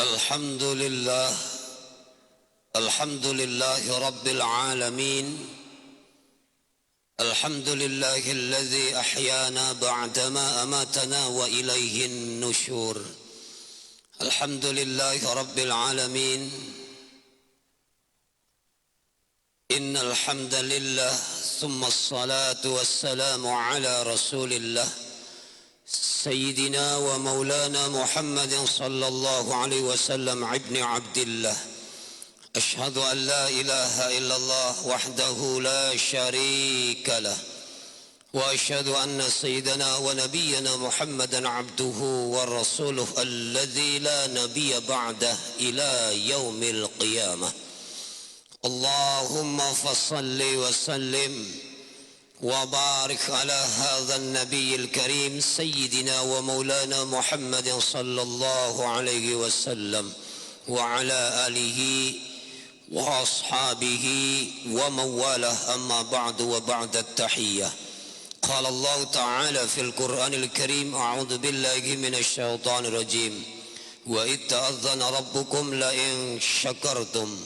الحمد لله رب العالمين. الحمد لله الذي أحيانا بعدما أماتنا وإليه النشور. الحمد لله رب العالمين. إن الحمد لله ثم الصلاة والسلام على رسول الله سيدنا ومولانا محمد صلى الله عليه وسلم ابن عبد الله. أشهد أن لا إله إلا الله وحده لا شريك له، وأشهد أن سيدنا ونبينا محمدا عبده ورسوله الذي لا نبي بعده إلى يوم القيامة. اللهم فصل وسلم وبارك على هذا النبي الكريم سيدنا ومولانا محمد صلى الله عليه وسلم وعلى آله وأصحابه ومن والاه. أما بعد وبعد التحية، قال الله تعالى في القرآن الكريم: أعوذ بالله من الشيطان الرجيم. وإذ تأذن ربكم لئن شكرتم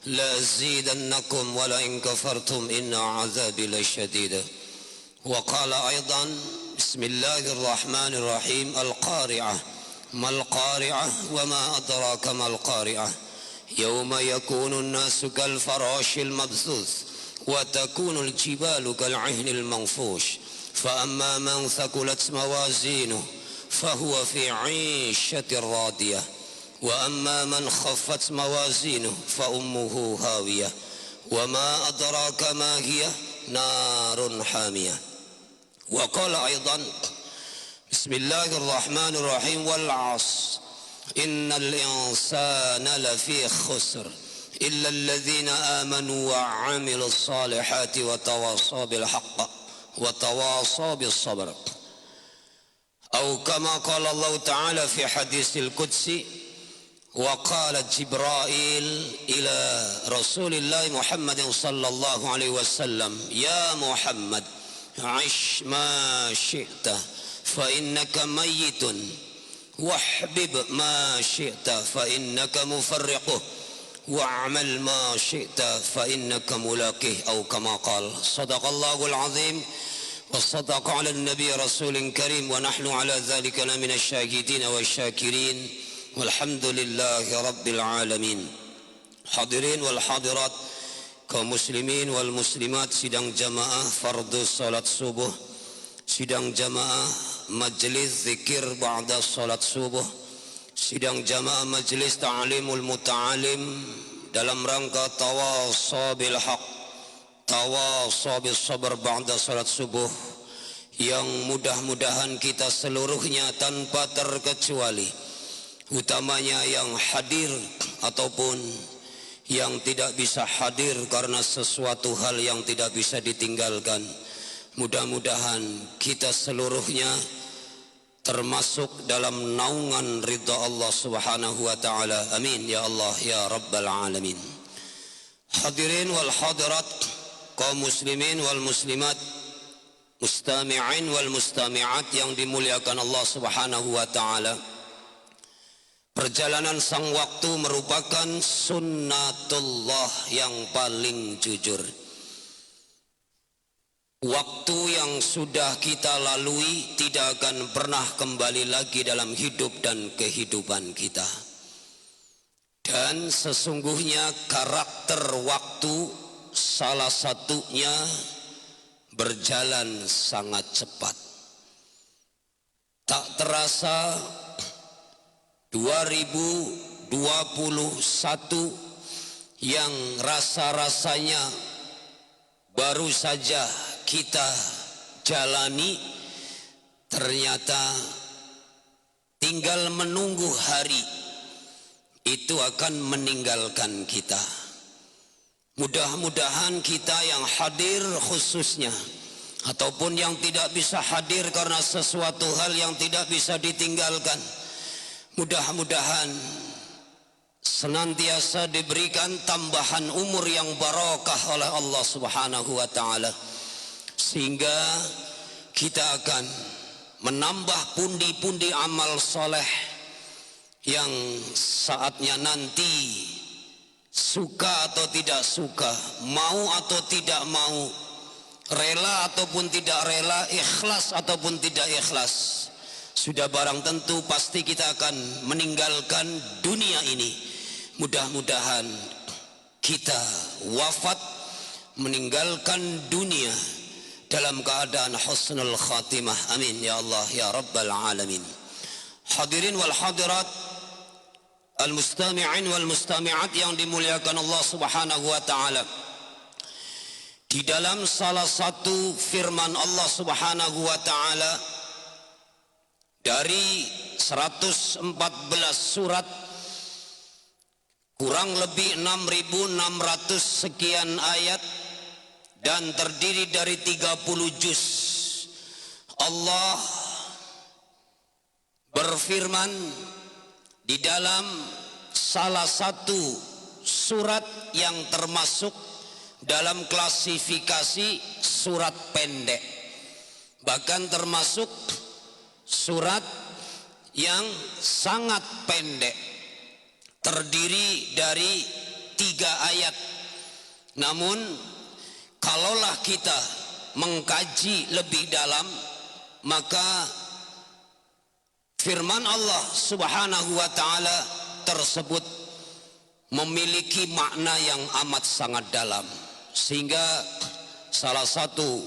لأزيدنكم ولئن كفرتم إن عذابي لشديد. وقال أيضا: بسم الله الرحمن الرحيم. القارعة ما القارعة وما أدراك ما القارعة يوم يكون الناس كالفراش المبثوث وتكون الجبال كالعهن المنفوش فأما من ثقلت موازينه فهو في عيشة راضية وأما من خفت موازينه فأمه هاوية وما أدراك ما هي نار حامية. وقال أيضا: بسم الله الرحمن الرحيم. والعصر إن الإنسان لفي خسر إلا الذين آمنوا وعملوا الصالحات وتواصوا بالحق وتواصوا بالصبر. أو كما قال الله تعالى في حديث القدسي: وقال جبرائيل إلى رسول الله محمد صلى الله عليه وسلم: يا محمد عش ما شئت فإنك ميت واحبب ما شئت فإنك مفرقه واعمل ما شئت فإنك ملاقيه. أو كما قال. صدق الله العظيم وصدق على النبي رسول كريم ونحن على ذلك لمن الشاهدين والشاكرين والحمد لله رب العالمين. Hadirin wal hadirat, kaum muslimin wal muslimat, sidang jamaah fardu salat subuh, sidang jamaah majlis zikir ba'da salat subuh, sidang jamaah majlis ta'limul muta'alim dalam rangka tawassaw bil haq tawassaw bis sabr ba'da salat subuh, yang mudah-mudahan kita seluruhnya tanpa terkecuali, utamanya yang hadir ataupun yang tidak bisa hadir karena sesuatu hal yang tidak bisa ditinggalkan, mudah-mudahan kita seluruhnya termasuk dalam naungan ridha Allah Subhanahu wa taala. Amin ya Allah ya rabbal alamin. Hadirin wal hadirat, kaum muslimin wal muslimat, mustami'in wal mustami'at yang dimuliakan Allah Subhanahu wa taala. Perjalanan sang waktu merupakan sunnatullah yang paling jujur. Waktu yang sudah kita lalui tidak akan pernah kembali lagi dalam hidup dan kehidupan kita. Dan sesungguhnya karakter waktu salah satunya berjalan sangat cepat. Tak terasa 2021 yang rasa-rasanya baru saja kita jalani, ternyata tinggal menunggu hari itu akan meninggalkan kita. Mudah-mudahan kita yang hadir khususnya ataupun yang tidak bisa hadir karena sesuatu hal yang tidak bisa ditinggalkan, mudah-mudahan senantiasa diberikan tambahan umur yang barokah oleh Allah Subhanahu wa taala, sehingga kita akan menambah pundi-pundi amal soleh yang saatnya nanti suka atau tidak suka, mau atau tidak mau, rela ataupun tidak rela, ikhlas ataupun tidak ikhlas, sudah barang tentu pasti kita akan meninggalkan dunia ini. Mudah-mudahan kita wafat meninggalkan dunia dalam keadaan husnul khatimah. Amin ya Allah ya rabbal alamin. Hadirin wal hadirat, al-mustami'in wal mustami'at yang dimuliakan Allah Subhanahu wa taala. Di dalam salah satu firman Allah Subhanahu wa taala dari 114 surat, kurang lebih 6.600 sekian ayat dan terdiri dari 30 juz, Allah berfirman di dalam salah satu surat yang termasuk dalam klasifikasi surat pendek, bahkan termasuk surat yang sangat pendek, terdiri dari 3 ayat. Namun kalaulah kita mengkaji lebih dalam, maka firman Allah Subhanahu wa taala tersebut memiliki makna yang amat sangat dalam, sehingga salah satu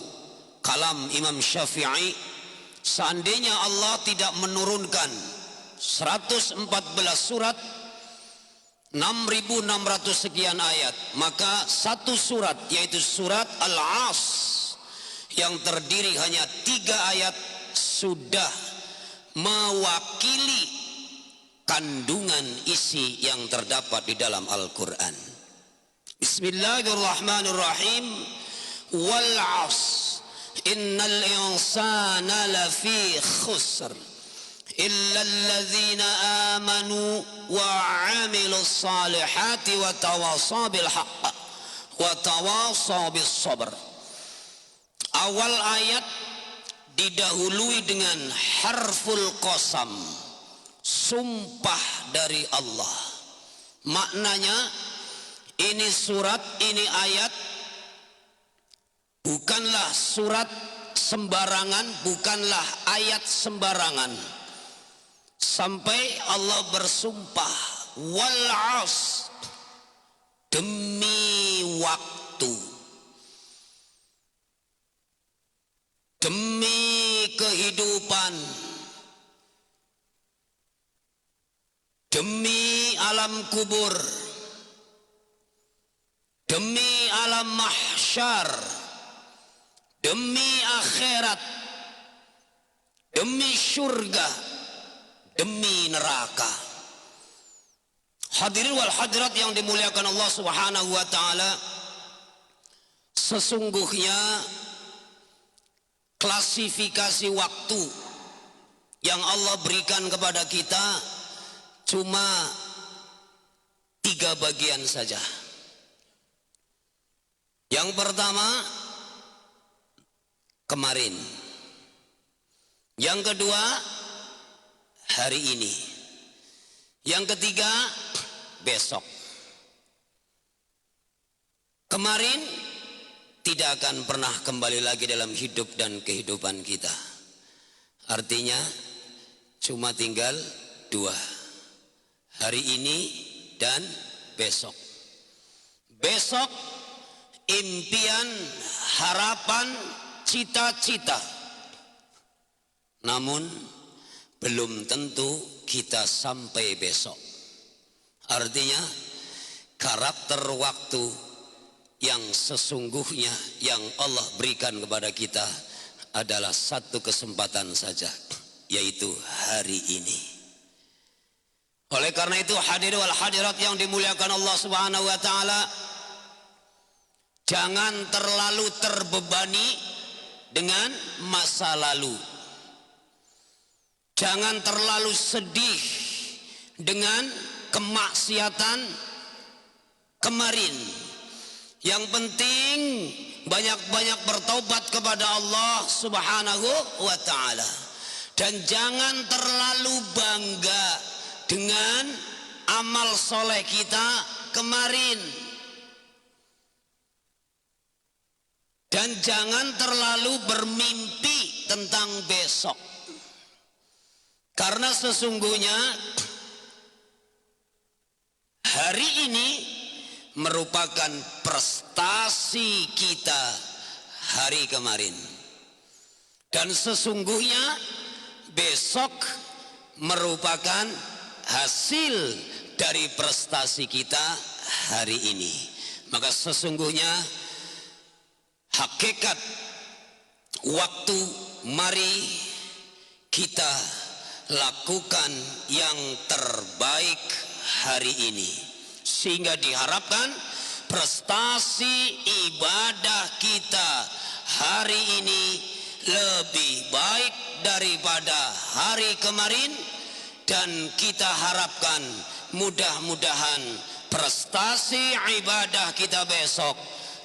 kalam Imam Syafi'i, seandainya Allah tidak menurunkan 114 surat 6.600 sekian ayat, maka satu surat, yaitu surat Al-As yang terdiri hanya 3 ayat, sudah mewakili kandungan isi yang terdapat di dalam Al-Quran. Bismillahirrahmanirrahim. Wal 'as innal insana lafi khusr illa alladzina amanu wa 'amilus salihati wa tawasaw bil haqq wa tawasaw bis sabr. Awal ayat didahului dengan harful qasam, sumpah dari Allah. Maknanya ini surat, ini ayat bukanlah surat sembarangan, bukanlah ayat sembarangan. Sampai Allah bersumpah, wal 'as, demi waktu, demi kehidupan, demi alam kubur, demi alam mahsyar, demi akhirat, demi surga, demi neraka. Hadirin wal hadirat yang dimuliakan Allah Subhanahu wa taala, sesungguhnya klasifikasi waktu yang Allah berikan kepada kita cuma 3 bagian saja. Yang pertama, kemarin. Yang kedua, hari ini. Yang ketiga, besok. Kemarin tidak akan pernah kembali lagi dalam hidup dan kehidupan kita. Artinya cuma tinggal 2, hari ini dan besok. Besok impian, harapan, cita-cita, namun belum tentu kita sampai besok. Artinya karakter waktu yang sesungguhnya yang Allah berikan kepada kita adalah satu kesempatan saja, yaitu hari ini. Oleh karena itu, hadirin wal hadirat yang dimuliakan Allah Subhanahu wa taala, jangan terlalu terbebani dengan masa lalu. Jangan terlalu sedih dengan kemaksiatan kemarin. Yang penting banyak-banyak bertaubat kepada Allah Subhanahu wa taala. Dan jangan terlalu bangga dengan dengan amal soleh kita kemarin. Dan jangan terlalu bermimpi tentang besok. Karena sesungguhnya hari ini merupakan prestasi kita hari kemarin. Dan sesungguhnya besok merupakan hasil dari prestasi kita hari ini. Maka sesungguhnya hakikat waktu, mari kita lakukan yang terbaik hari ini, sehingga diharapkan prestasi ibadah kita hari ini lebih baik daripada hari kemarin. Dan kita harapkan mudah-mudahan prestasi ibadah kita besok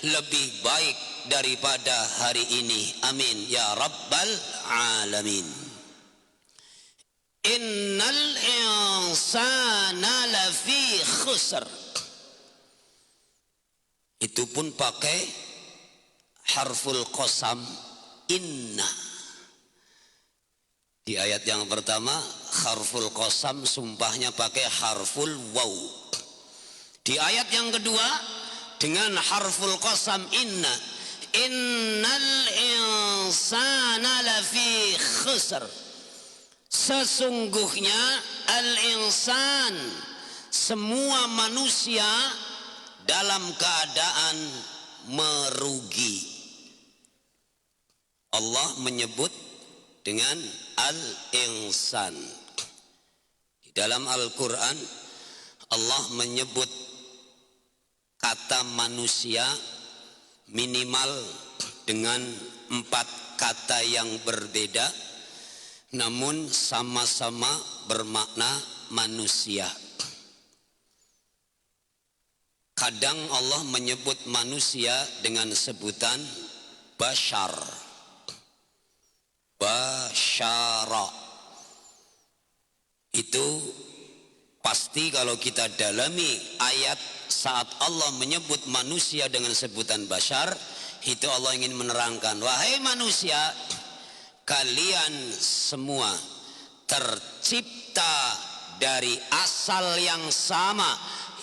lebih baik daripada hari ini. Amin ya rabbal alamin. Innal insana lafi khusr. Itu pun pakai harful qasam inna. Di ayat yang pertama harful qasam, sumpahnya pakai harful waw. Di ayat yang kedua dengan harful qasam inna. Innal insana lafi khusr. Sesungguhnya al-insan, semua manusia dalam keadaan merugi. Allah menyebut dengan al-insan. Di dalam Al-Quran Allah menyebut kata manusia minimal dengan 4 kata yang berbeda, namun sama-sama bermakna manusia. Kadang Allah menyebut manusia dengan sebutan bashar, basyara. Itu pasti kalau kita dalami ayat saat Allah menyebut manusia dengan sebutan bashar, itu Allah ingin menerangkan, wahai manusia, kalian semua tercipta dari asal yang sama,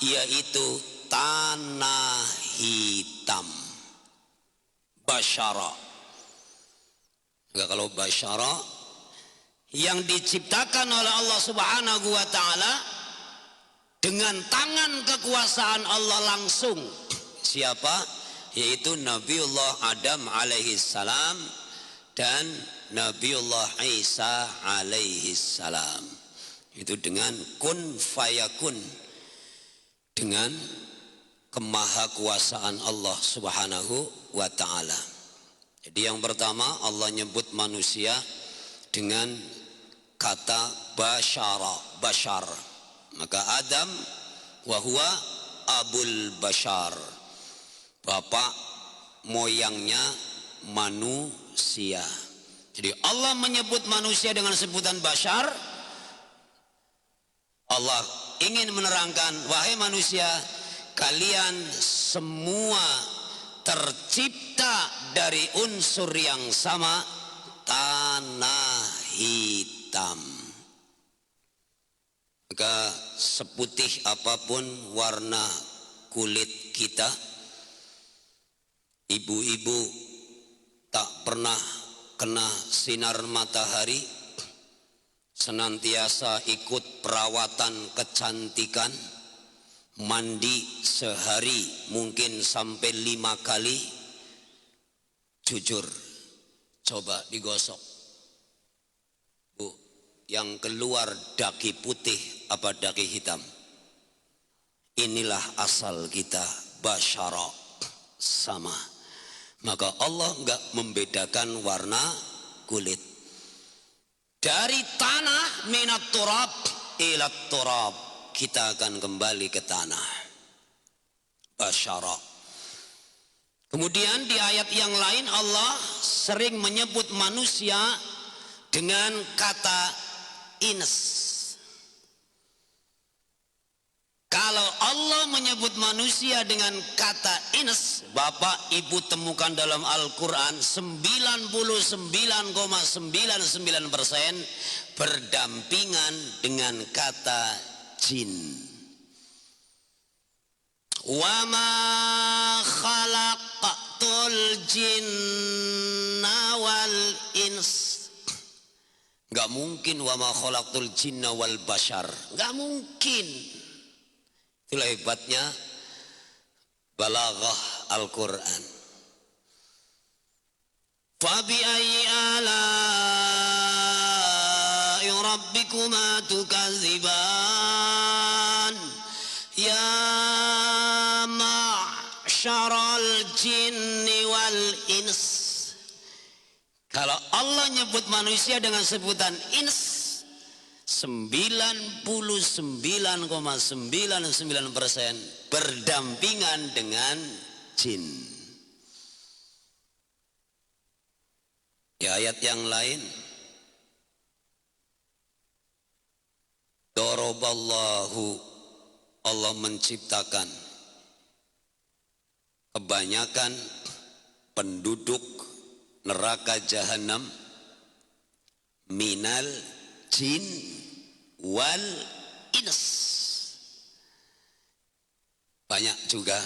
yaitu tanah hitam. Basyara. Enggak, kalau basyara yang diciptakan oleh Allah Subhanahu wa taala dengan tangan kekuasaan Allah langsung. Siapa? Yaitu Nabiullah Adam alaihi salam dan Nabiullah Isa alaihi salam. Itu dengan kun fayakun, dengan kemahakuasaan Allah Subhanahu wa taala. Jadi yang pertama Allah nyebut manusia dengan kata basyara, bashar. Maka Adam wa huwa abul bashar, bapak moyangnya manusia. Jadi Allah menyebut manusia dengan sebutan bashar. Allah ingin menerangkan, wahai manusia, kalian semua tercipta dari unsur yang sama, tanah hitam. Maka seputih apapun warna kulit kita, ibu-ibu tak pernah kena sinar matahari, senantiasa ikut perawatan kecantikan, mandi sehari mungkin sampai 5 kali. Jujur, coba digosok, Bu, yang keluar daki putih apa daki hitam? Inilah asal kita, basyara, sama. Maka Allah enggak membedakan warna kulit. Dari tanah, minat turab ila turab, kita akan kembali ke tanah. Basyara. Kemudian di ayat yang lain Allah sering menyebut manusia dengan kata ins. menyebut manusia dengan kata ins, Bapak Ibu temukan dalam Al-Quran 99,99% berdampingan dengan kata jin. Wa ma khalaqtul jinna wal ins. Gak mungkin wa ma khalaqtul jinna wal bashar. Gak mungkin. Itulah hebatnya balaghah Al-Quran. Fabi ayyi ala'i rabbikuma tukadziban. Ya ma'syaral jinni wal ins. Kalau Allah nyebut manusia dengan sebutan ins, 99,99% berdampingan dengan jin. Di ayat yang lain, daraballahu, Allah menciptakan kebanyakan penduduk neraka jahanam minal jin wal ins. Banyak juga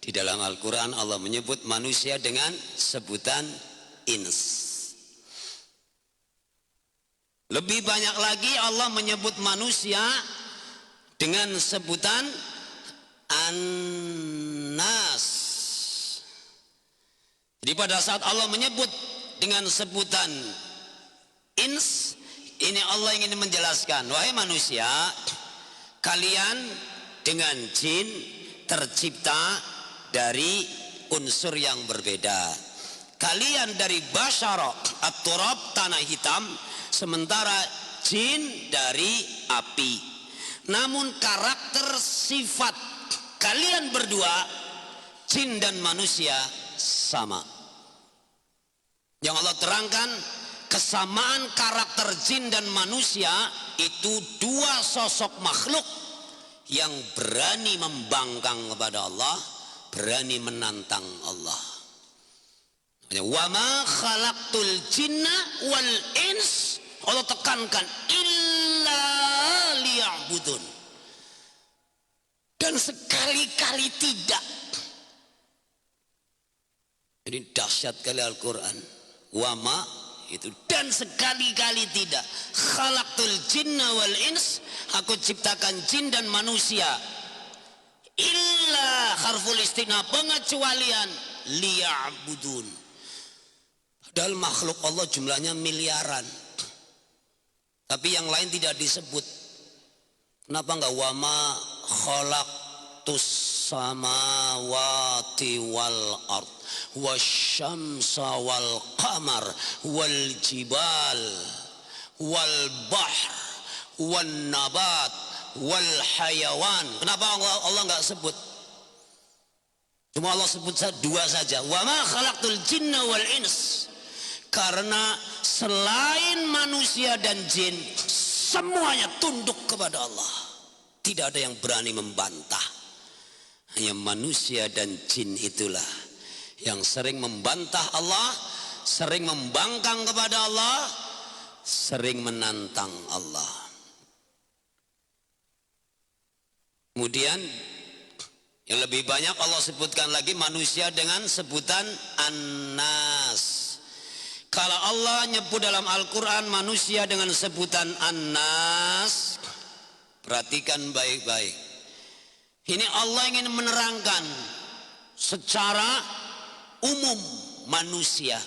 di dalam Al-Quran Allah menyebut manusia dengan sebutan ins. Lebih banyak lagi Allah menyebut manusia dengan sebutan an-nas. Jadi pada saat Allah menyebut dengan sebutan ins, ini Allah ingin menjelaskan, wahai manusia, kalian dengan jin tercipta dari unsur yang berbeda. Kalian dari basyara at-turab, tanah hitam, sementara jin dari api. Namun karakter sifat kalian berdua, jin dan manusia, sama. Yang Allah terangkan, kesamaan karakter jin dan manusia itu dua sosok makhluk yang berani membangkang kepada Allah, berani menantang Allah. Wa ma khalaqtul jinna wal ins, Allah tekankan, illa liya'budun. Dan sekali-kali tidak. Ini dahsyat kali Al-Quran. Wa ma itu, dan sekali-kali tidak. Khalaqtul jinna wal ins, aku ciptakan jin dan manusia. Illa harful istina, pengecualian, liya'budun. Padahal makhluk Allah jumlahnya miliaran, tapi yang lain tidak disebut. Kenapa enggak wa ma khalaqtus samawati wal ard wasyamsa wal qamar wal jibal wal bahr wal nabat wal hayawan? Kenapa Allah enggak sebut? Cuma Allah sebut dua saja, wa ma khalaqtul jinna wal ins. Karena selain manusia dan jin, semuanya tunduk kepada Allah. Tidak ada yang berani membantah. Hanya manusia dan jin itulah yang sering membantah Allah, sering membangkang kepada Allah, sering menantang Allah. Kemudian yang lebih banyak Allah sebutkan lagi manusia dengan sebutan an-nas. Kalau Allah nyebut dalam Al-Quran manusia dengan sebutan an-nas, perhatikan baik-baik. Ini Allah ingin menerangkan secara umum manusia.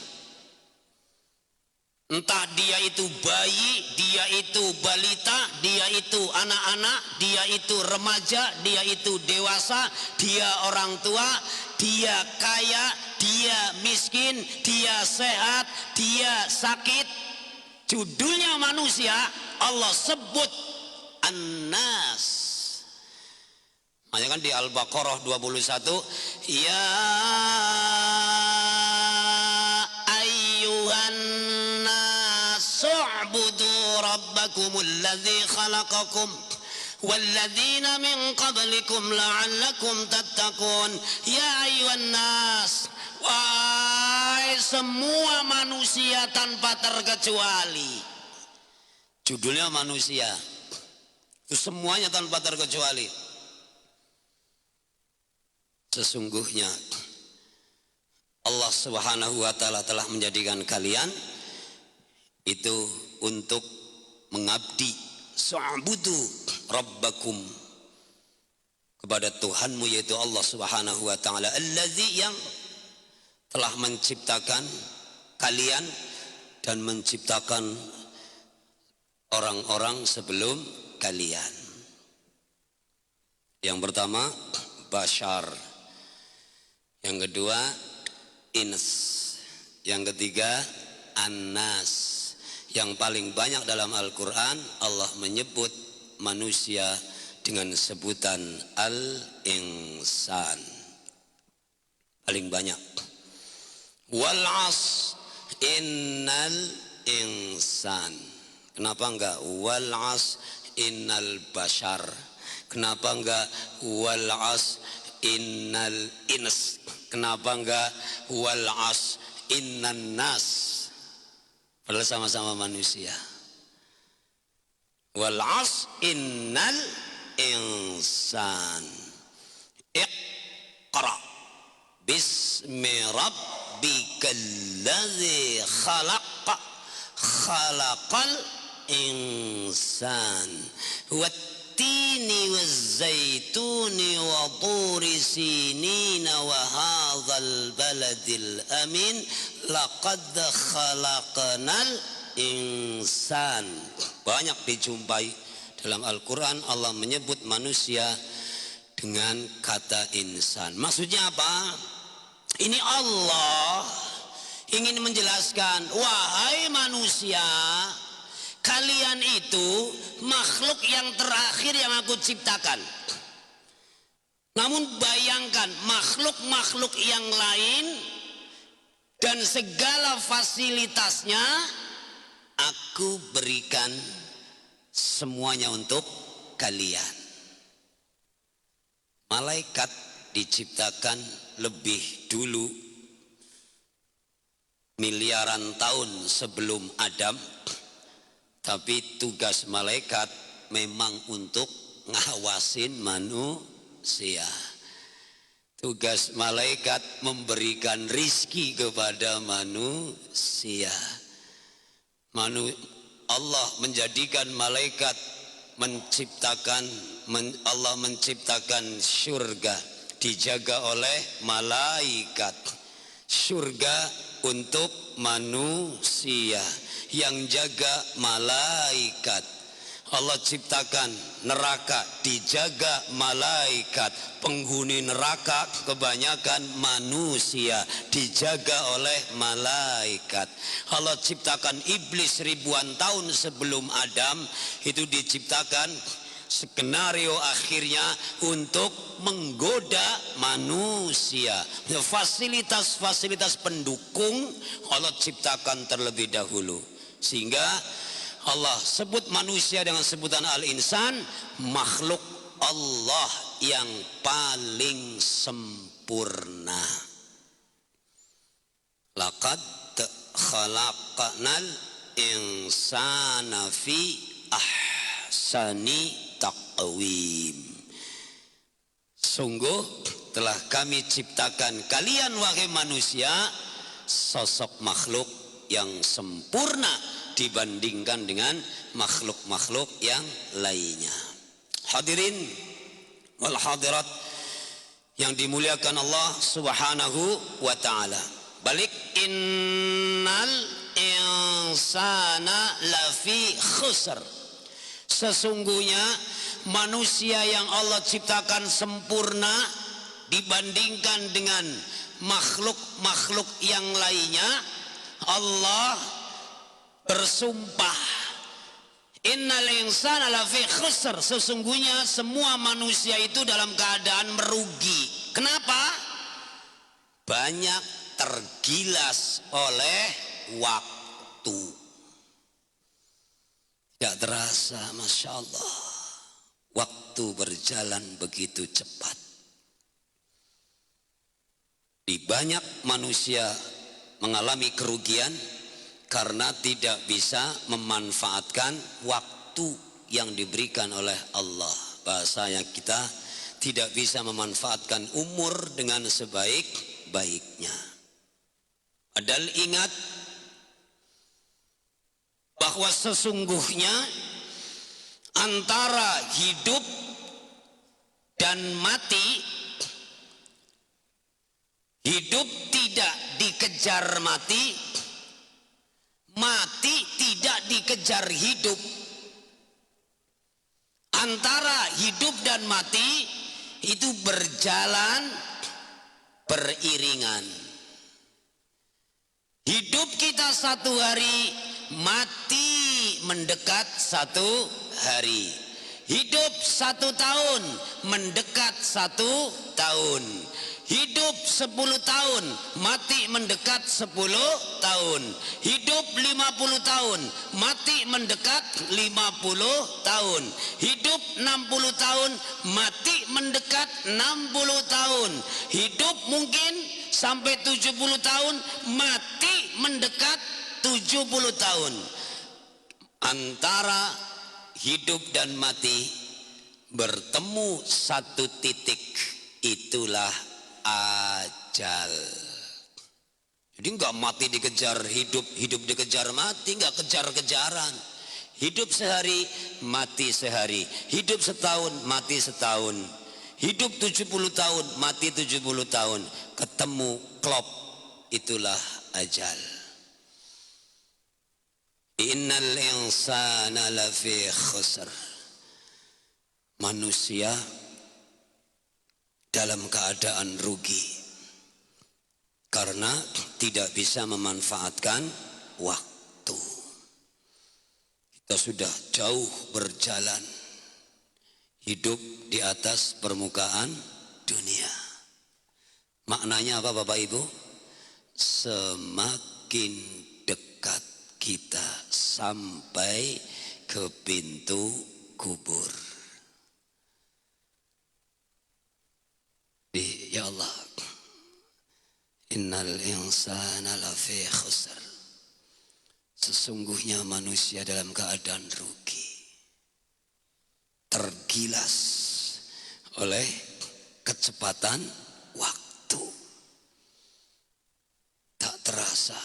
Entah dia itu bayi, dia itu balita, dia itu anak-anak, dia itu remaja, dia itu dewasa, dia orang tua, dia kaya, dia miskin, dia sehat, dia sakit. Judulnya manusia, Allah sebut an-nas. Makanya kan di Al-Baqarah 21, ya ayyuhan nas u'budu rabbakumul ladzi khalaqakum walladzina min qablikum la'allakum tattaqun. Ya ayyuhan nas, wahai semua manusia tanpa terkecuali. Judulnya manusia. Itu semuanya tanpa terkecuali. Sesungguhnya Allah Subhanahu wa taala telah menjadikan kalian itu untuk mengabdi, sa'budu rabbakum, kepada Tuhanmu yaitu Allah Subhanahu wa taala, allazi, yang telah menciptakan kalian dan menciptakan orang-orang sebelum kalian. Yang pertama bashar, yang kedua ins, yang ketiga annas. Yang paling banyak dalam Al-Quran Allah menyebut manusia dengan sebutan al-insan, paling banyak. Wal as innal insan. Kenapa enggak wal as innal bashar? Kenapa enggak wal as innal ins? Kenapa enggak wal as innan nas? Padahal sama-sama manusia. Wal as innal insan. Iqra bismi rabbikal ladzi khalaq, khalaqal insan. Wattini wazzaituni wa turi sinina wa hadzal baladil amin laqad khalaqnal insan. Banyak dijumpai dalam Al-Quran Allah menyebut manusia dengan kata insan. Maksudnya apa? Ini Allah ingin menjelaskan, wahai manusia, kalian itu makhluk yang terakhir yang aku ciptakan. Namun bayangkan makhluk-makhluk yang lain dan segala fasilitasnya aku berikan semuanya untuk kalian. Malaikat diciptakan lebih dulu, miliaran tahun sebelum Adam. Tapi tugas malaikat memang untuk ngawasin manusia. Tugas malaikat memberikan rizki kepada manusia. Allah menjadikan malaikat Allah menciptakan surga dijaga oleh malaikat. Surga untuk manusia, yang jaga malaikat. Allah ciptakan neraka dijaga malaikat. Penghuni neraka kebanyakan manusia, dijaga oleh malaikat. Allah ciptakan iblis ribuan tahun sebelum Adam, itu diciptakan skenario akhirnya untuk menggoda manusia. Fasilitas-fasilitas pendukung Allah ciptakan terlebih dahulu, sehingga Allah sebut manusia dengan sebutan al-insan, makhluk Allah yang paling sempurna. Laqad khalaqnal insana fi ahsani taqwim. Sungguh telah kami ciptakan kalian wahai manusia sosok makhluk yang sempurna dibandingkan dengan makhluk-makhluk yang lainnya. Hadirin wal hadirat yang dimuliakan Allah Subhanahu wa taala. Balik, innal insana lafi khusr. Sesungguhnya manusia yang Allah ciptakan sempurna dibandingkan dengan makhluk-makhluk yang lainnya, Allah bersumpah, innal insana lafi khusr, sesungguhnya semua manusia itu dalam keadaan merugi. Kenapa? Banyak tergilas oleh waktu. Tidak terasa, Masya Allah, Waktu berjalan begitu cepat. Di banyak manusia mengalami kerugian karena tidak bisa memanfaatkan waktu yang diberikan oleh Allah. Bahasanya kita tidak bisa memanfaatkan umur dengan sebaik-baiknya. Padahal ingat bahwa sesungguhnya antara hidup dan mati, hidup tidak dikejar mati, mati tidak dikejar hidup. Antara hidup dan mati itu berjalan beriringan. Hidup kita satu hari, mati mendekat satu hari. Hidup 1 tahun, mendekat 1 tahun. Hidup 10 tahun, mati mendekat 10 tahun. Hidup 50 tahun, mati mendekat 50 tahun. Hidup 60 tahun, mati mendekat 60 tahun. Hidup mungkin sampai 70 tahun, mati mendekat 70 tahun. Antara hidup dan mati bertemu satu titik, itulah ajal. Jadi enggak mati dikejar hidup, hidup dikejar mati, enggak kejar-kejaran. Hidup sehari, mati sehari. Hidup setahun, mati setahun. Hidup 70 tahun, mati 70 tahun. Ketemu klop, itulah ajal. Innal insana lafi khusr. Manusia dalam keadaan rugi karena tidak bisa memanfaatkan waktu. Kita sudah jauh berjalan hidup di atas permukaan dunia. Maknanya apa Bapak Ibu? Semakin dekat kita sampai ke pintu kubur. Ya Allah, innal insana lafi khusr. Sesungguhnya manusia dalam keadaan rugi, tergilas oleh kecepatan waktu. Tak terasa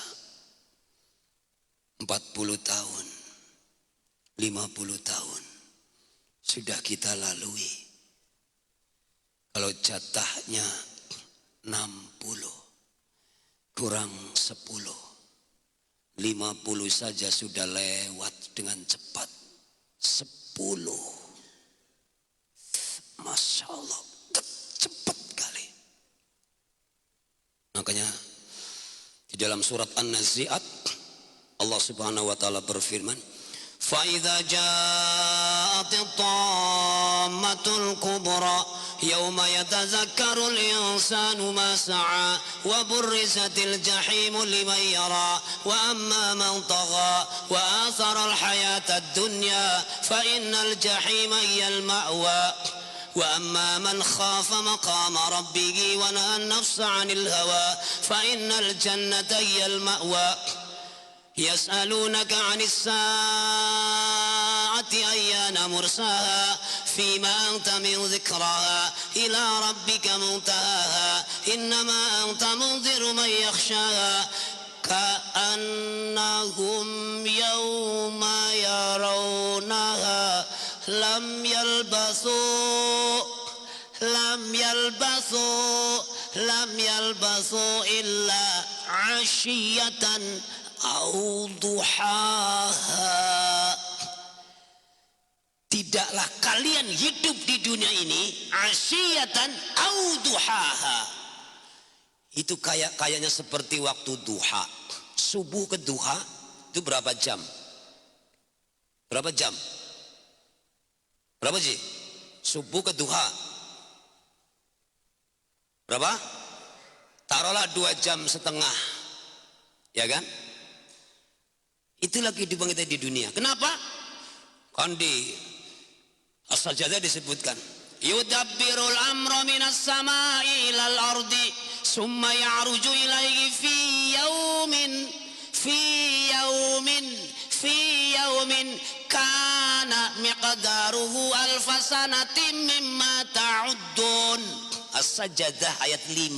40 tahun, 50 tahun sudah kita lalui. Kalau jatahnya 60 kurang 10, 50 saja sudah lewat dengan cepat. 10, Masya Allah, cepat kali. Makanya di dalam surat An-Nazi'at Allah Subhanahu wa taala berfirman, "Fa-idza ja'atit tammatul kubra يوم يتذكر الإنسان ما سعى وبرزت الجحيم لمن يرى وأما من طغى وآثر الحياة الدنيا فإن الجحيم هي المأوى وأما من خاف مقام ربه ونهى النفس عن الهوى فإن الجنة هي المأوى يسألونك عن الساعة أيان مرساها فيما أنت من ذكراها إلى ربك منتهاها إنما أنت منذر من يخشاها كأنهم يوم يرونها لم يلبثوا إلا عشية أو ضحاها. Tidaklah kalian hidup di dunia ini asyiyatan au duhaha. Itu kayaknya seperti waktu duha. Subuh ke duha itu berapa jam? Berapa jam? Berapa sih? Subuh ke duha. Berapa? Taruhlah 2,5 jam. Ya kan? Itulah kehidupan kita di dunia. Kenapa? Kan di As-Sajdah disebutkan. Yudabbirul amra minas sama'i ilal ardi summa ya'ruju ilaihi fi yaumin kana miqdaruhu alfasanatin mimma ta'uddun. As-Sajdah ayat 5.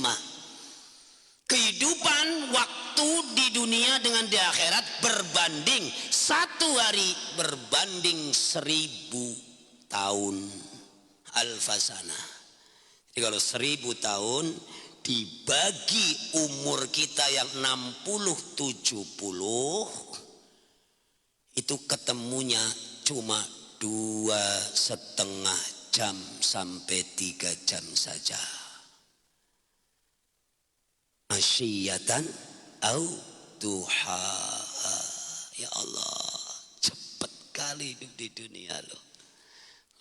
Kehidupan waktu di dunia dengan di akhirat berbanding satu hari berbanding 1000 tahun. Alfasana. Jadi kalau 1000 tahun dibagi umur kita yang 60-70 itu ketemunya cuma 2,5 jam sampai 3 jam saja. Asyiyatan au duha. Ya Allah, cepat kali hidup di dunia loh.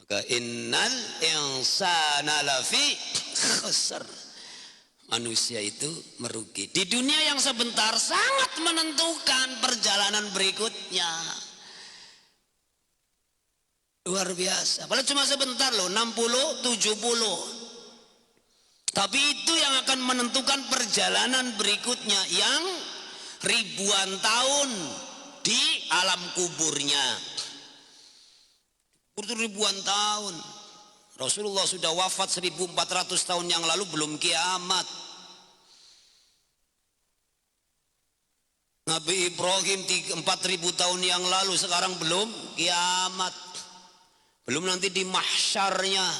Maka innal insana lafi khusr. Manusia itu merugi. Di dunia yang sebentar sangat menentukan perjalanan berikutnya. Luar biasa. Padahal cuma sebentar loh, 60-70. Tapi itu yang akan menentukan perjalanan berikutnya yang ribuan tahun di alam kuburnya. Kubur ribuan tahun. Rasulullah sudah wafat 1400 tahun yang lalu, belum kiamat. Nabi Ibrahim 4000 tahun yang lalu, sekarang belum kiamat. Belum nanti di mahsyarnya,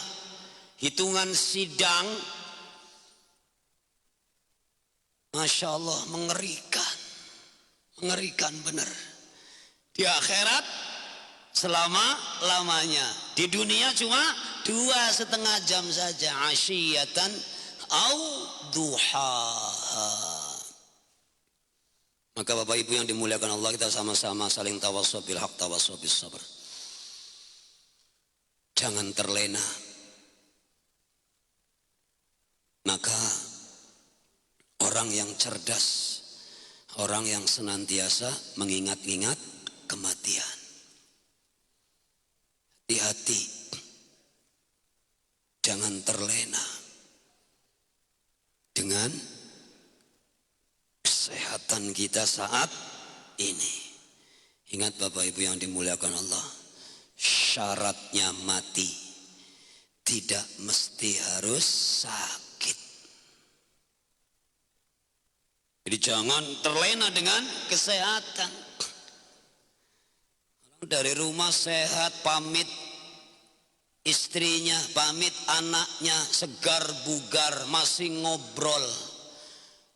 hitungan sidang. Masya Allah, mengerikan. Mengerikan benar. Di akhirat selama-lamanya. Di dunia cuma 2,5 jam saja. Asyiyatan au duha. Maka Bapak Ibu yang dimuliakan Allah, kita sama-sama saling tawassul bil haq, tawassul bis sabr. Jangan terlena. Maka orang yang cerdas, orang yang senantiasa mengingat-ingat kematian. Hati-hati, jangan terlena dengan kesehatan kita saat ini. Ingat Bapak Ibu yang dimuliakan Allah, syaratnya mati tidak mesti harus sakit. Jadi jangan terlena dengan kesehatan. Dari rumah sehat, pamit istrinya, pamit anaknya, segar bugar, masih ngobrol.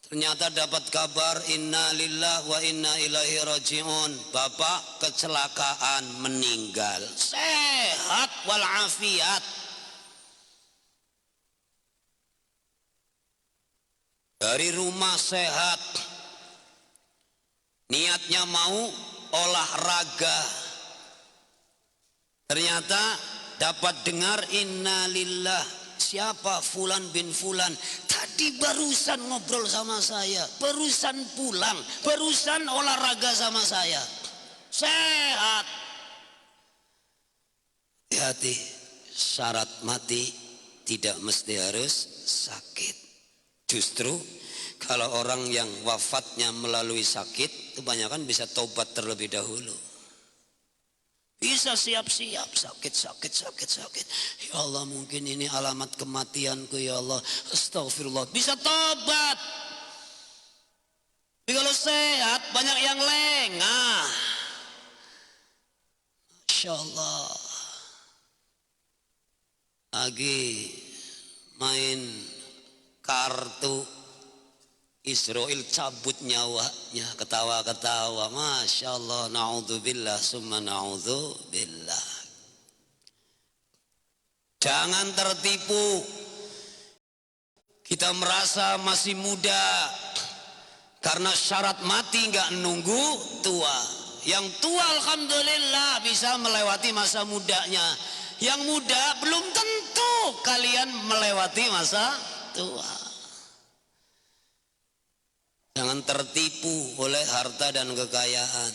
Ternyata dapat kabar, inna lillahi wa inna ilaihi raji'un. Bapak kecelakaan, meninggal. Sehat walafiat. Dari rumah sehat, niatnya mau olahraga. Ternyata dapat dengar innalillah, siapa Fulan bin Fulan tadi barusan ngobrol sama saya, barusan pulang, barusan olahraga sama saya. Sehat. Hati-hati, syarat mati tidak mesti harus sakit. Justru kalau orang yang wafatnya melalui sakit, kebanyakan bisa taubat terlebih dahulu. Bisa siap-siap, sakit. Ya Allah, mungkin ini alamat kematianku ya Allah. Astagfirullah, bisa tobat. Tapi kalau sehat, banyak yang lengah. Masya Allah. Lagi main kartu, Israel cabut nyawanya, ketawa-ketawa. Masya Allah, na'udzubillah, summa na'udzubillah. Jangan tertipu. Kita merasa masih muda, karena syarat mati nggak nunggu tua. Yang tua alhamdulillah bisa melewati masa mudanya. Yang muda belum tentu kalian melewati masa tua. Jangan tertipu oleh harta dan kekayaan.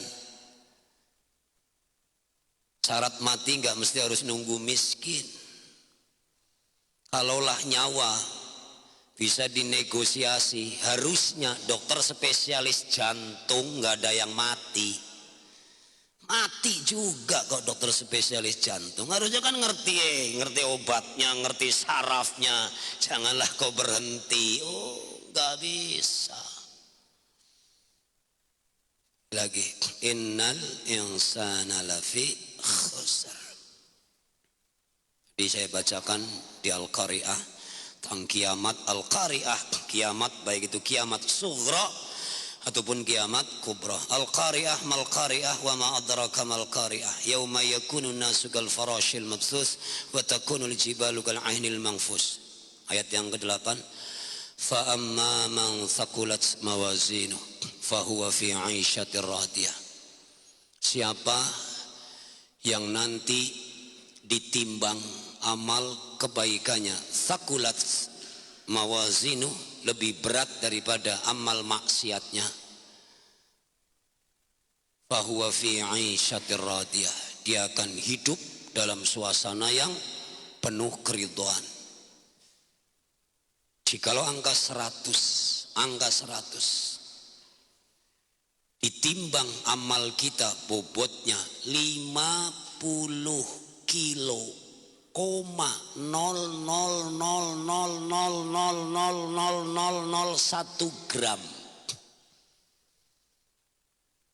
Syarat mati nggak mesti harus nunggu miskin. Kalaulah nyawa bisa dinegosiasi, harusnya dokter spesialis jantung nggak ada yang mati. Mati juga kok dokter spesialis jantung. Harusnya kan ngerti obatnya, ngerti sarafnya. Janganlah kau berhenti. Oh, nggak bisa. Lagi, innal insana lafi khusr. Jadi saya bacakan di Al-Qari'ah tentang kiamat. Al-Qari'ah, kiamat baik itu kiamat sughra ataupun kiamat kubra. Al-Qari'ah mal qari'ah wa ma adraka mal qari'ah. Yauma yakunu nasu kal farashil mabthus wa takunu al jibalu kal ainil manfus. Ayat yang ke-8. Fa amma man thaqulat mawazinu fa huwa fi 'aisyatir radiyah. Siapa yang nanti ditimbang amal kebaikannya, thaqulat mawazinu, lebih berat daripada amal maksiatnya, fahuwa fi 'aisyatir radiyah, dia akan hidup dalam suasana yang penuh keridhaan. Jikalau angka 100 ditimbang amal kita bobotnya 50 kilo koma 0,0000000001 gram.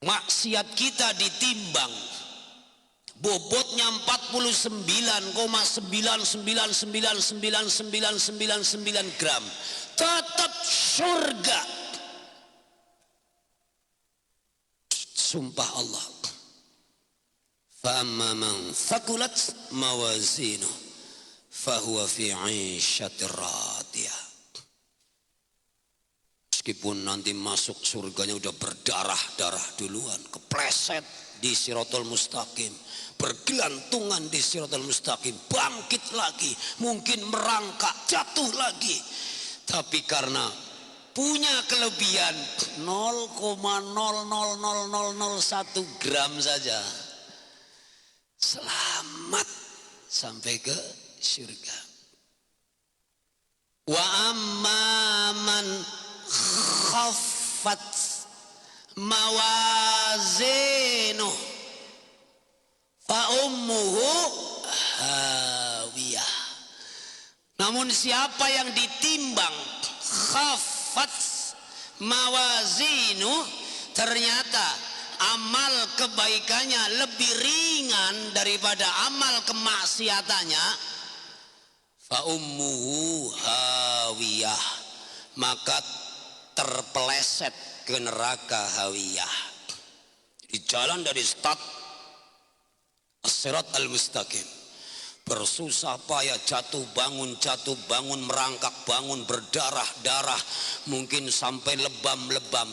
Maksiat kita ditimbang bobotnya 49,9999999 gram, tetap surga. Sumpah Allah. Fa amma man thaqulat mawazinu fahuwa fi 'aisyatir radiyah. Meskipun nanti masuk surganya udah berdarah-darah duluan, kepleset di Shiratal Mustaqim, bergelantungan di Shiratal Mustaqim, bangkit lagi, mungkin merangkak, jatuh lagi. Tapi karena punya kelebihan 0,00001 gram saja, selamat sampai ke surga. Wa amman khaffat mawazinu fa ummuhu hawiyah. Namun siapa yang ditimbang khaffat mawazinu, ternyata amal kebaikannya lebih ringan daripada amal kemaksiatannya, fa ummuhu hawiyah, maka terpeleset ke neraka hawiyah. Di jalan dari start as-sirat al-mustaqim, bersusah payah, jatuh bangun, merangkak bangun, berdarah-darah, mungkin sampai lebam-lebam,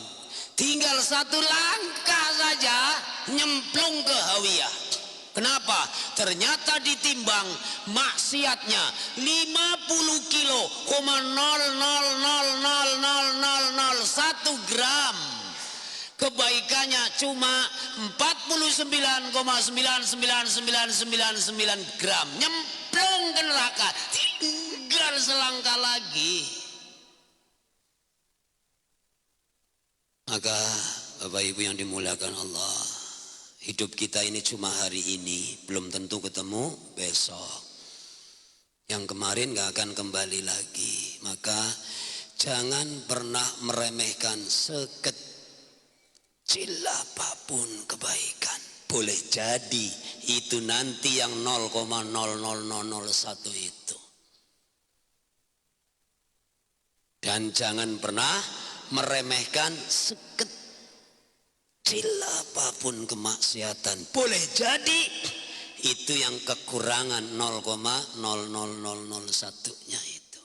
tinggal satu langkah saja nyemplung ke hawiyah. Kenapa? Ternyata ditimbang maksiatnya 50 kilo, 0,0000001 gram. Kebaikannya cuma 49,99999 gram. Nyemplung ke neraka, tinggal selangkah lagi. Maka Bapak Ibu yang dimuliakan Allah, hidup kita ini cuma hari ini, belum tentu ketemu besok. Yang kemarin gak akan kembali lagi. Maka jangan pernah meremehkan sekecil apapun kebaikan. Boleh jadi itu nanti yang 0,00001 itu. Dan jangan pernah meremehkan sekecil apapun kemaksiatan. Boleh jadi itu yang kekurangan 0,00001-nya itu.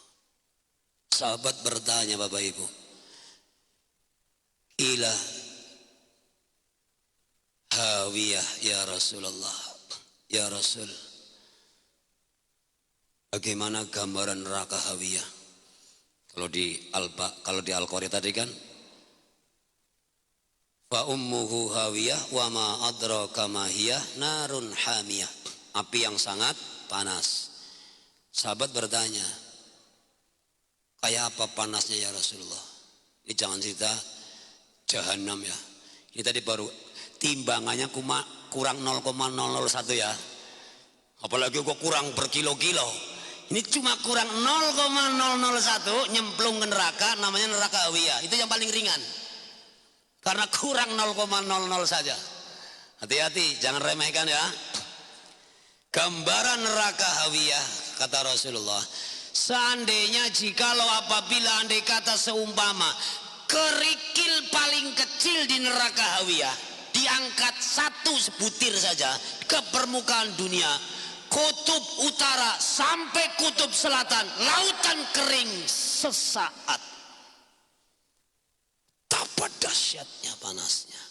Sahabat bertanya, Bapak Ibu, ila hawiyah ya Rasulullah, ya Rasul, bagaimana gambaran neraka hawiyah? Kalau di Al-Qari'ah tadi kan Wa ummuhu hawiyah wa ma adraka ma hiya narun hamiyah. Api yang sangat panas. Sahabat bertanya, kayak apa panasnya ya Rasulullah? Ini jangan cerita jahanam ya. Ini tadi baru timbangannya kurang 0,001 ya. Apalagi kok kurang berkilo-kilo. Ini cuma kurang 0,001 nyemplung ke neraka, namanya neraka hawiyah. Itu yang paling ringan. Karena kurang 0,00 saja. Hati-hati, jangan remehkan ya. Gambaran neraka hawiyah, kata Rasulullah. Seandainya jikalau apabila andai kata seumpama kerikil paling kecil di neraka hawiyah diangkat satu sebutir saja ke permukaan dunia, kutub utara sampai kutub selatan, lautan kering sesaat. Betapa dahsyatnya panasnya.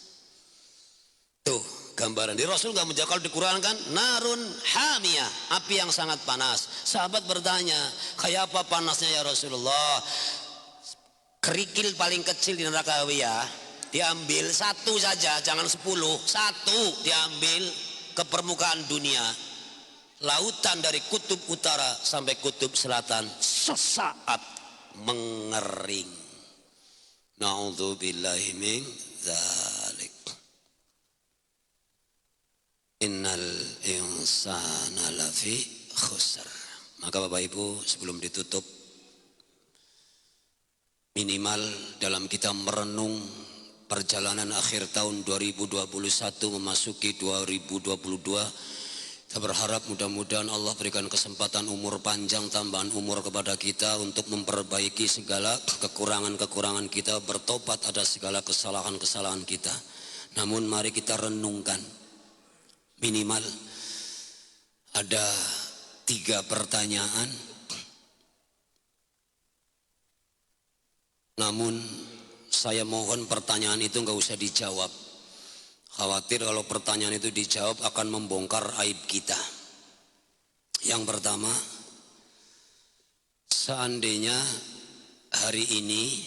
Tuh gambaran di Rasul nggak menjawab. Kalau dikurangkan narun hamiyah, api yang sangat panas. Sahabat bertanya, kayak apa panasnya ya Rasulullah? Kerikil paling kecil di neraka hawiyah diambil satu saja, jangan 10, satu diambil ke permukaan dunia, lautan dari kutub utara sampai kutub selatan sesaat mengering. Na'udzubillahi min dzalik. Innal insana lafi khusr. Maka Bapak Ibu, sebelum ditutup, minimal dalam kita merenung perjalanan akhir tahun 2021 memasuki 2022, kita berharap mudah-mudahan Allah berikan kesempatan umur panjang, tambahan umur kepada kita untuk memperbaiki segala kekurangan-kekurangan kita, bertobat atas segala kesalahan-kesalahan kita. Namun mari kita renungkan, minimal ada 3 pertanyaan. Namun saya mohon pertanyaan itu enggak usah dijawab. Khawatir kalau pertanyaan itu dijawab akan membongkar aib kita. Yang pertama, seandainya hari ini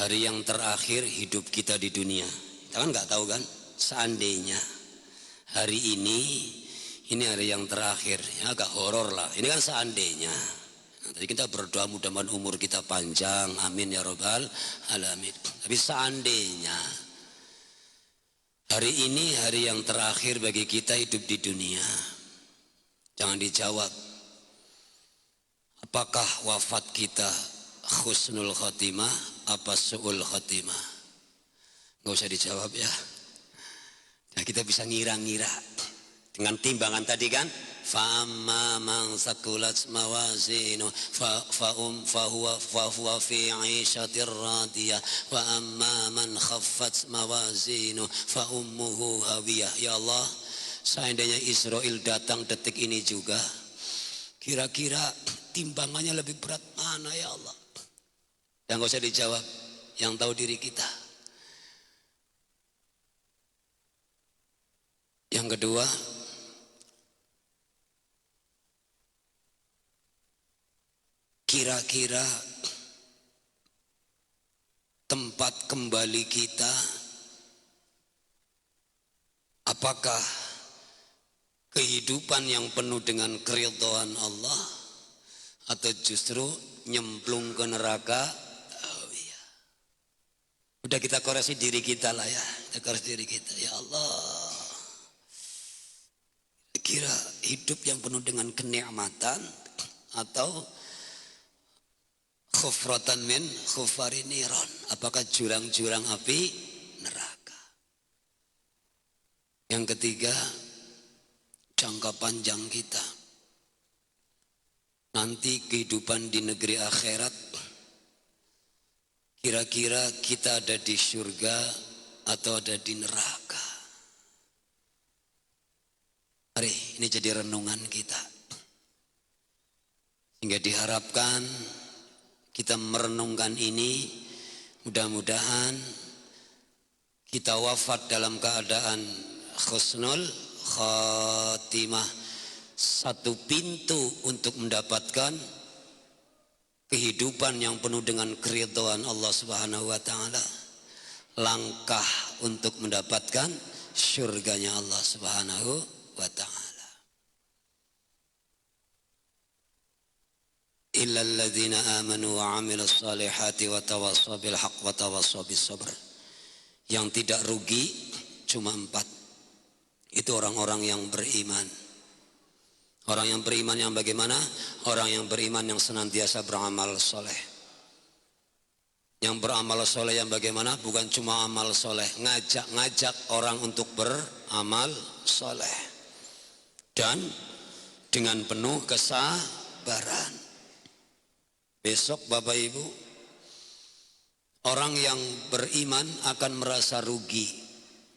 hari yang terakhir hidup kita di dunia, kita kan nggak tahu kan? Seandainya hari ini hari yang terakhir, ya agak horor lah. Ini kan seandainya. Jadi kita berdoa mudah-mudahan umur kita panjang, amin ya robbal alamin. Tapi seandainya hari ini hari yang terakhir bagi kita hidup di dunia, jangan dijawab apakah wafat kita husnul khotimah apa su'ul khotimah. Nggak usah dijawab ya. Nah, kita bisa ngira-ngira dengan timbangan tadi kan, fa amma man saqulat mawazinu fa huwa fi 'ishatir radiyah wa amma man khaffat mawazinu fa ummuhu hawiyah. Ya Allah, seandainya Israel datang detik ini juga, kira-kira timbangannya lebih berat mana ya Allah? Yang enggak usah dijawab, yang tahu diri kita. Yang kedua, kira-kira tempat kembali kita apakah kehidupan yang penuh dengan keridhaan Allah atau justru nyemplung ke neraka? Udah kita koreksi diri kita lah ya. Kita koreksi diri kita. Ya Allah, kira hidup yang penuh dengan kenikmatan atau khufratan min khufari niran, apakah jurang-jurang api neraka? Yang ketiga, jangka panjang kita nanti kehidupan di negeri akhirat, kira-kira kita ada di surga atau ada di neraka? Mari ini jadi renungan kita, sehingga diharapkan kita merenungkan ini, mudah-mudahan kita wafat dalam keadaan husnul khatimah, satu pintu untuk mendapatkan kehidupan yang penuh dengan keridhaan Allah Subhanahu wa taala. langkah untuk mendapatkan surganya Allah Subhanahu wa ta'ala. Illal ladzina amanu wa 'amilus salihati wa tawassaw bil haqq wa tawassaw bis sabr. Yang tidak rugi cuma 4. Itu orang-orang yang beriman. Orang yang beriman yang bagaimana? Orang yang beriman yang senantiasa beramal soleh. Yang beramal soleh yang bagaimana? Bukan cuma amal soleh, ngajak orang untuk beramal soleh. Dan dengan penuh kesabaran. Besok Bapak Ibu, orang yang beriman akan merasa rugi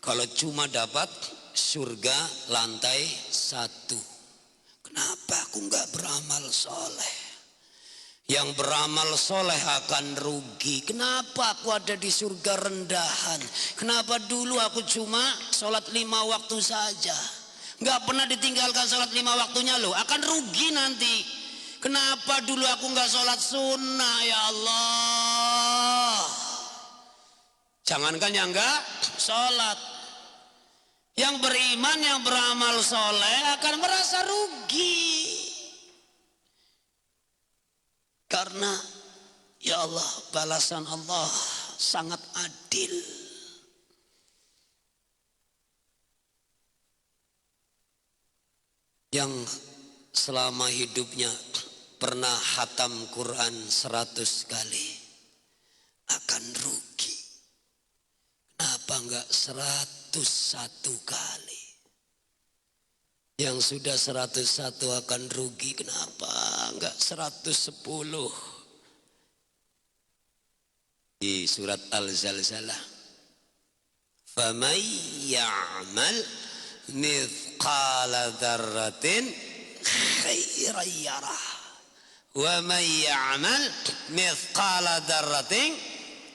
kalau cuma dapat surga lantai 1. Kenapa aku enggak beramal soleh? Yang beramal soleh akan rugi. Kenapa aku ada di surga rendahan? Kenapa dulu aku cuma sholat 5 waktu saja? Enggak pernah ditinggalkan sholat 5 waktunya loh. Akan rugi nanti. Kenapa dulu aku enggak sholat sunnah ya Allah? Jangankan yang enggak sholat. Yang beriman, yang beramal soleh akan merasa rugi. Karena ya Allah, balasan Allah sangat adil. Yang selama hidupnya pernah khatam Quran 100 kali akan rugi. Kenapa enggak 101 kali? Yang sudah 101 akan rugi. Kenapa enggak 110? Di surat Al-Zalzalah. Faman ya'mal mithqala dzarratin khairan yarah. Wa man ya'mal mithqala dzarratin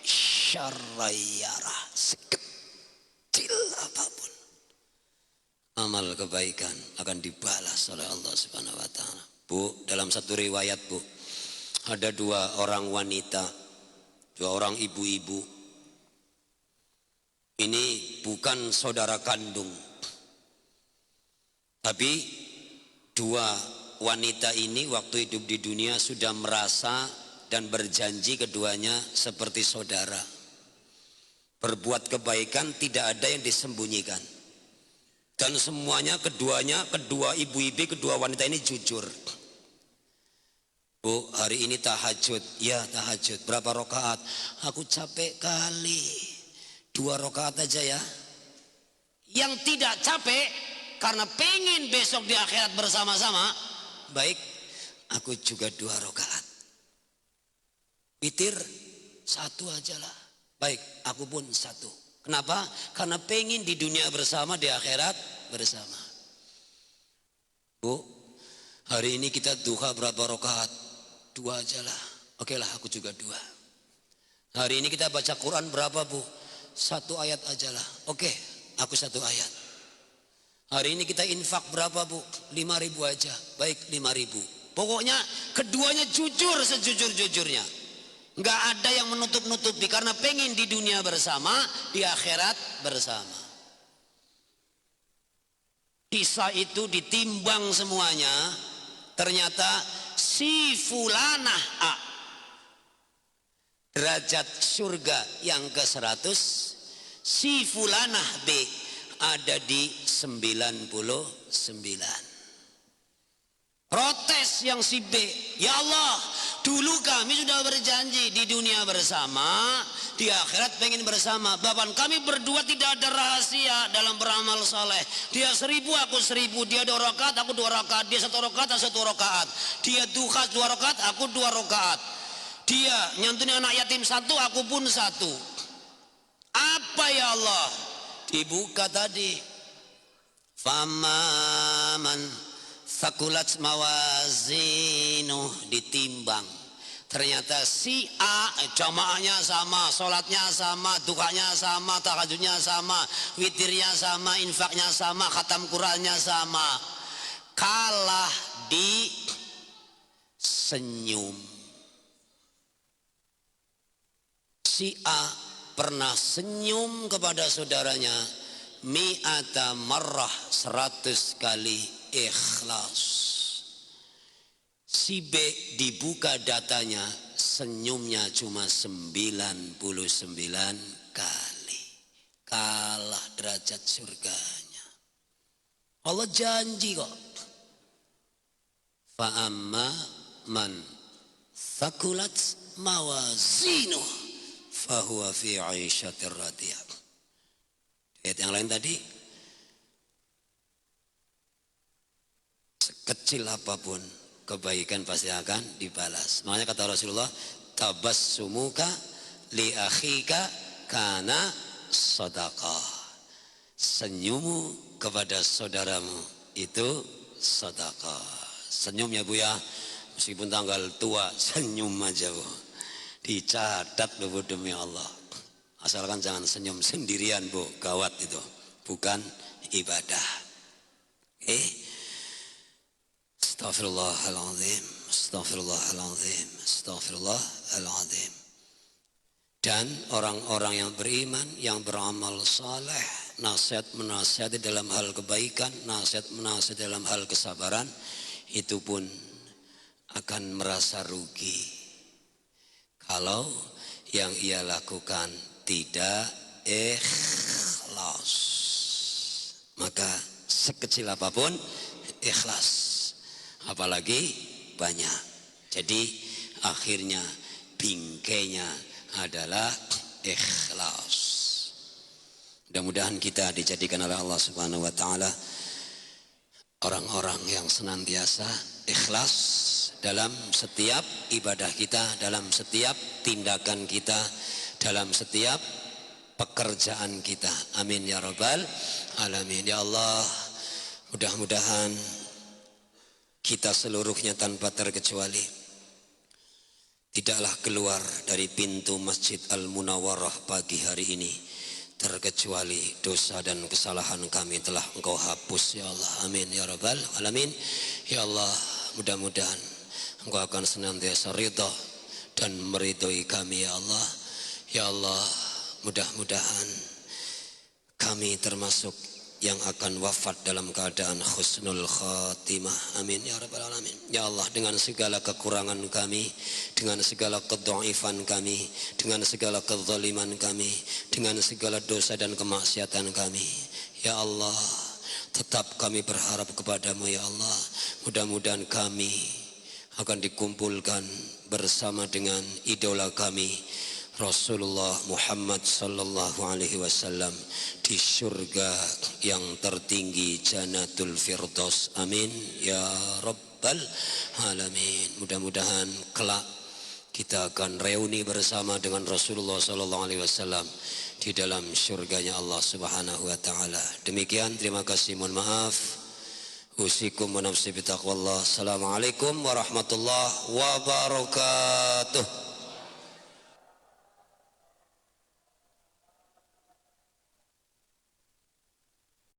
syarran yarah. Sekecil apapun amal kebaikan akan dibalas oleh Allah Subhanahu wa ta'ala. Bu, dalam satu riwayat Bu, ada 2 orang wanita, 2 orang ibu-ibu. Ini bukan saudara kandung, tapi 2 wanita ini waktu hidup di dunia sudah merasa dan berjanji keduanya seperti saudara. Berbuat kebaikan tidak ada yang disembunyikan. Dan semuanya kedua ibu-ibu, kedua wanita ini jujur. Bu, hari ini tahajud. Ya tahajud. Berapa rakaat? Aku capek kali. 2 rakaat aja ya. Yang tidak capek karena pengen besok di akhirat bersama-sama. Baik, aku juga 2 rakaat. Witir 1 aja lah. Baik, aku pun 1. Kenapa? Karena pengen di dunia bersama, di akhirat bersama. Bu, hari ini kita duha berapa rakaat? 2 aja lah. Oke lah, aku juga 2. Hari ini kita baca Quran berapa Bu? 1 ayat aja lah. Oke, aku 1 ayat. Hari ini kita infak berapa Bu? 5.000 aja. Baik, 5.000. Pokoknya keduanya jujur sejujur-jujurnya. Enggak ada yang menutup-nutupi karena pengen di dunia bersama, di akhirat bersama. Kisah itu ditimbang semuanya, ternyata si fulanah A derajat surga yang ke-100, si fulanah B ada di 99. Protes yang si B, ya Allah, dulu kami sudah berjanji di dunia bersama, di akhirat pengen bersama. Bahkan kami berdua tidak ada rahasia dalam beramal soleh. Dia 1000, aku 1000. Dia 2 rakaat, aku 2 rakaat. Dia 1 rakaat, aku 1 rakaat. Dia duha 2 rakaat, aku 2 rakaat. Dia nyantuni anak yatim 1, aku pun 1. Apa ya Allah? Dibuka tadi. Famaman sakulat mawazinu, ditimbang. Ternyata si A jamaahnya sama, sholatnya sama, dukanya sama, tahajudnya sama, witirnya sama, infaknya sama, khatam Qurannya sama. Kalah di senyum. Si A pernah senyum kepada saudaranya mi'ata marrah, 100 kali ikhlas. Si B dibuka datanya, senyumnya cuma 99 kali. Kalah derajat surganya. Allah janji kok. Fa'amma man thakulat mawazinuh fahuwa fi 'aisyatir radiyah. Ayat yang lain tadi, sekecil apapun kebaikan pasti akan dibalas. Makanya kata Rasulullah, tabassumuka li akhika kana sedekah. Senyummu kepada saudaramu itu sedekah. Senyumnya Bu ya, meskipun tanggal tua senyum aja Bu. Dicatat Bu demi Allah. Asalkan jangan senyum sendirian Bu, gawat itu. Bukan ibadah. Astaghfirullahaladzim, astaghfirullahaladzim, astaghfirullahaladzim. Dan orang-orang yang beriman, yang beramal saleh, nasihat menasihati dalam hal kebaikan, nasihat menasihati dalam hal kesabaran, itu pun akan merasa rugi kalau yang ia lakukan tidak ikhlas. Maka sekecil apapun ikhlas, apalagi banyak. Jadi akhirnya bingkainya adalah ikhlas. Mudah-mudahan kita dijadikan oleh Allah Subhanahu wa taala orang-orang yang senantiasa ikhlas dalam setiap ibadah kita, dalam setiap tindakan kita, dalam setiap pekerjaan kita. Amin ya rabbal alamin. Ya Allah, mudah-mudahan kita seluruhnya tanpa terkecuali tidaklah keluar dari pintu Masjid Al-Munawwarah pagi hari ini terkecuali dosa dan kesalahan kami telah Engkau hapus ya Allah. Amin ya rabbal alamin. Ya Allah, mudah-mudahan Engkau akan senantiasa ridha dan meridhoi kami ya Allah. Ya Allah, mudah-mudahan kami termasuk yang akan wafat dalam keadaan husnul khatimah. Amin ya rabbal alamin. Ya Allah, dengan segala kekurangan kami, dengan segala kedhaifan kami, dengan segala kezaliman kami, dengan segala dosa dan kemaksiatan kami, ya Allah, tetap kami berharap kepadamu ya Allah. Mudah-mudahan kami akan dikumpulkan bersama dengan idola kami Rasulullah Muhammad sallallahu alaihi wasallam di surga yang tertinggi Jannatul Firdaus. Amin ya rabbal alamin. Mudah-mudahan kelak kita akan reuni bersama dengan Rasulullah sallallahu alaihi wasallam di dalam surganya Allah Subhanahu wa taala. Demikian, terima kasih, mohon maaf. Usikum wa nafsi bitaqwallah. Assalamualaikum warahmatullahi wabarakatuh.